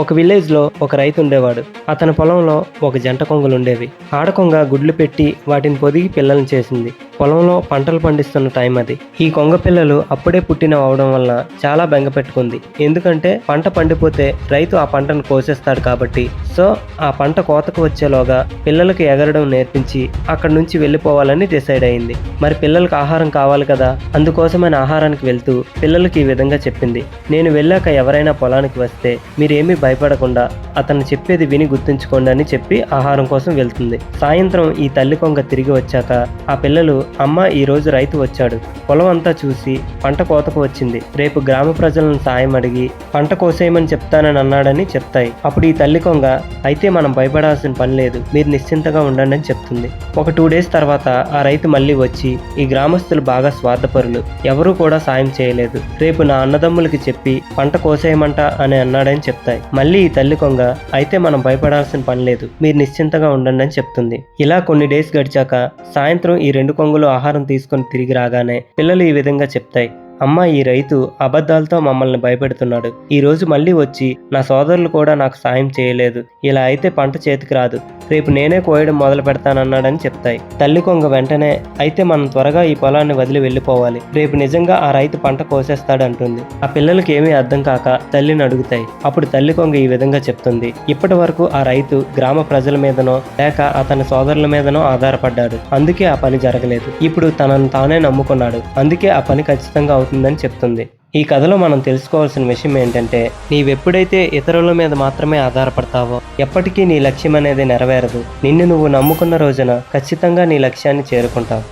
ఒక విలేజ్లో ఒక రైతు ఉండేవాడు. అతని పొలంలో ఒక జంట కొంగలుండేవి. ఆడకొంగ గుడ్లు పెట్టి వాటిని పొదిగి పిల్లల్ని చేసింది. పొలంలో పంటలు పండిస్తున్న టైం అది. ఈ కొంగ పిల్లలు అప్పుడే పుట్టినవి అవడం వల్ల చాలా బెంగ పెట్టుకుంది. ఎందుకంటే పంట పండిపోతే రైతు ఆ పంటను కోసేస్తాడు కాబట్టి. సో ఆ పంట కోతకు వచ్చేలోగా పిల్లలకి ఎగరడం నేర్పించి అక్కడి నుంచి వెళ్ళిపోవాలని డిసైడ్ అయింది. మరి పిల్లలకు ఆహారం కావాలి కదా, అందుకోసమైన ఆహారానికి వెళ్తూ పిల్లలకి ఈ విధంగా చెప్పింది. నేను వెళ్ళాక ఎవరైనా పొలానికి వస్తే మీరేమీ భయపడకుండా అతను చెప్పేది విని గుర్తుంచుకోండి అని చెప్పి ఆహారం కోసం వెళ్తుంది. సాయంత్రం ఈ తల్లి కొంగ తిరిగి వచ్చాక ఆ పిల్లలు, అమ్మ ఈ రోజు రైతు వచ్చాడు, పొలం అంతా చూసి పంట కోతకు వచ్చింది, రేపు గ్రామ ప్రజలను సాయం అడిగి పంట కోసేయమని చెప్తానని అన్నాడని చెప్తాయి. అప్పుడు ఈ తల్లి కొంగ, అయితే మనం భయపడాల్సిన పని లేదు, మీరు నిశ్చింతగా ఉండండి అని చెప్తుంది. ఒక 2 డేస్ తర్వాత ఆ రైతు మళ్ళీ వచ్చి, ఈ గ్రామస్తులు బాగా స్వార్థపరులు, ఎవరూ కూడా సాయం చేయలేదు, రేపు నా అన్నదమ్ములకి చెప్పి పంట కోసేయమంట అని అన్నాడని చెప్తాయి. మళ్ళీ ఈ తల్లి కొంగ, అయితే మనం భయపడాల్సిన పని లేదు, మీరు నిశ్చింతగా ఉండండి అని చెప్తుంది. ఇలా కొన్ని డేస్ గడిచాక సాయంత్రం ఈ 2 కొంగలు ఆహారం తీసుకొని తిరిగి రాగానే పిల్లలు ఈ విధంగా చెప్తాయి, అమ్మ ఈ రైతు అబద్ధాలతో మమ్మల్ని భయపెడుతున్నాడు, ఈ రోజు మళ్ళీ వచ్చి నా సోదరులు కూడా నాకు సాయం చేయలేదు, ఇలా అయితే పంట చేతికి రాదు, రేపు నేనే కోయడం మొదలు పెడతానన్నాడని చెప్తాయి. తల్లి కొంగ వెంటనే, అయితే మనం త్వరగా ఈ పొలాన్ని వదిలి వెళ్ళిపోవాలి, రేపు నిజంగా ఆ రైతు పంట కోసేస్తాడు అంటుంది. ఆ పిల్లలకి ఏమీ అర్థం కాక తల్లిని అడుగుతాయి. అప్పుడు తల్లి కొంగ ఈ విధంగా చెప్తుంది, ఇప్పటి వరకు ఆ రైతు గ్రామ ప్రజల మీదనో లేక అతని సోదరుల మీదనో ఆధారపడ్డాడు, అందుకే ఆ పని జరగలేదు. ఇప్పుడు తనను తానే నమ్ముకున్నాడు, అందుకే ఆ పని ఖచ్చితంగా అవుతుందని చెప్తుంది. ఈ కథలో మనం తెలుసుకోవాల్సిన విషయం ఏంటంటే, నీవెప్పుడైతే ఇతరుల మీద మాత్రమే ఆధారపడతావో ఎప్పటికీ నీ లక్ష్యం అనేది నెరవేరదు. నిన్ను నువ్వు నమ్ముకున్న రోజున ఖచ్చితంగా నీ లక్ష్యాన్ని చేరుకుంటావు.